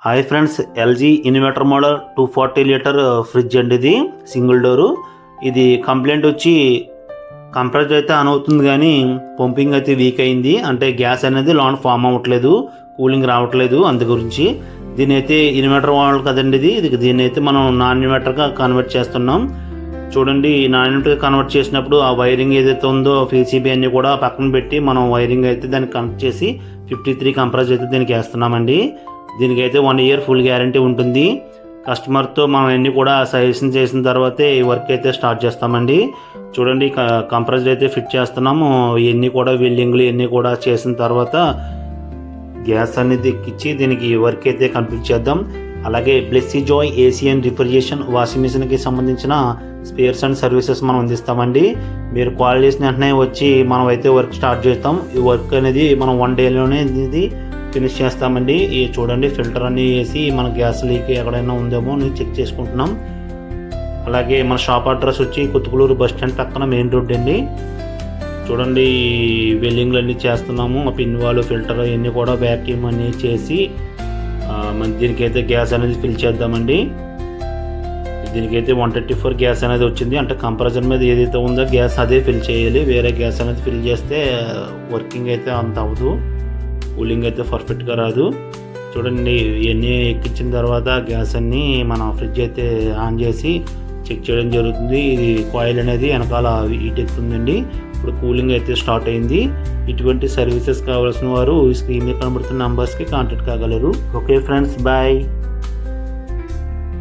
Hi friends, LG inverter model 240 litre fridge అండి. ఇది single door. ఇది కంప్లైంట్ వచ్చి కంప్రెసర్ అయితే ఆన్ అవుతుంది కానీ పంపింగ్ అయితే వీక్ అయింది. అంటే గ్యాస్ అనేది లోన్ ఫామ్ అవ్వట్లేదు, కూలింగ్ రావట్లేదు. అందు గురించి దీని అయితే ఇన్వర్టర్ మోడల్ కదండి దీన్ని అయితే మనం నాన్ ఇన్వర్టర్గా కన్వర్ట్ చేస్తున్నాం. చూడండి, నాన్ ఇన్వర్టర్గా కన్వర్ట్ చేసినప్పుడు ఆ వైరింగ్ ఏదైతే ఉందో పీసీబీ అన్ని కూడా పక్కన పెట్టి మనం వైరింగ్ అయితే దాన్ని కనెక్ట్ చేసి 53 కంప్రెసర్ అయితే దీనికి వేస్తున్నామండి. దీనికైతే 1 ఇయర్ ఫుల్ గ్యారంటీ ఉంటుంది. కస్టమర్తో మనం అన్నీ కూడా సజెషన్ చేసిన తర్వాతే ఈ వర్క్ అయితే స్టార్ట్ చేస్తామండి. చూడండి, కంప్రెసర్ అయితే ఫిట్ చేస్తున్నాము. ఇవన్నీ కూడా వెల్డింగ్లు ఇవన్నీ కూడా చేసిన తర్వాత గ్యాస్ అనేది ఎక్కించి దీనికి వర్క్ అయితే కంప్లీట్ చేద్దాం. అలాగే Blessy Joy AC and refrigeration washing మిషన్కి సంబంధించిన స్పేర్స్ అండ్ సర్వీసెస్ మనం అందిస్తామండి. మీరు కాల్ చేసిన వెంటనే వచ్చి మనం అయితే వర్క్ స్టార్ట్ చేస్తాం. ఈ వర్క్ అనేది మనం 1 డేలోనే ఇది ఫినిష్ చేస్తామండి. ఈ చూడండి, ఫిల్టర్ అన్నీ వేసి మన గ్యాస్ లీక్ ఎక్కడైనా ఉందేమో అని చెక్ చేసుకుంటున్నాం. అలాగే మన షాప్ అడ్రస్ వచ్చి కుతుకులూరు బస్ స్టాండ్ పక్కన మెయిన్ రోడ్ అండి. చూడండి, వెల్డింగ్లు అన్నీ చేస్తున్నాము. పిన్ వాల్, ఫిల్టర్ ఇవన్నీ కూడా వ్యాక్యూమ్ అన్నీ చేసి దీనికైతే గ్యాస్ అనేది ఫిల్ చేద్దామండి. దీనికైతే 134 గ్యాస్ అనేది వచ్చింది. అంటే కంప్రెసర్ మీద ఏదైతే ఉందో గ్యాస్ అదే ఫిల్ చేయాలి. వేరే గ్యాస్ అనేది ఫిల్ చేస్తే వర్కింగ్ అయితే అంత అవ్వదు, కూలింగ్ అయితే పర్ఫెక్ట్గా రాదు. చూడండి, ఇవన్నీ ఎక్కించిన తర్వాత గ్యాస్ అన్నీ మన ఫ్రిడ్జ్ అయితే ఆన్ చేసి చెక్ చేయడం జరుగుతుంది. ఇది కాయిల్ అనేది వెనకాల హీట్ ఎక్కుతుందండి. ఇప్పుడు కూలింగ్ అయితే స్టార్ట్ అయింది. ఇటువంటి సర్వీసెస్ కావాల్సిన వారు ఈ స్క్రీన్ మీద కనబడుతున్న నంబర్స్కి కాంటాక్ట్ కాగలరు. Okay friends, bye.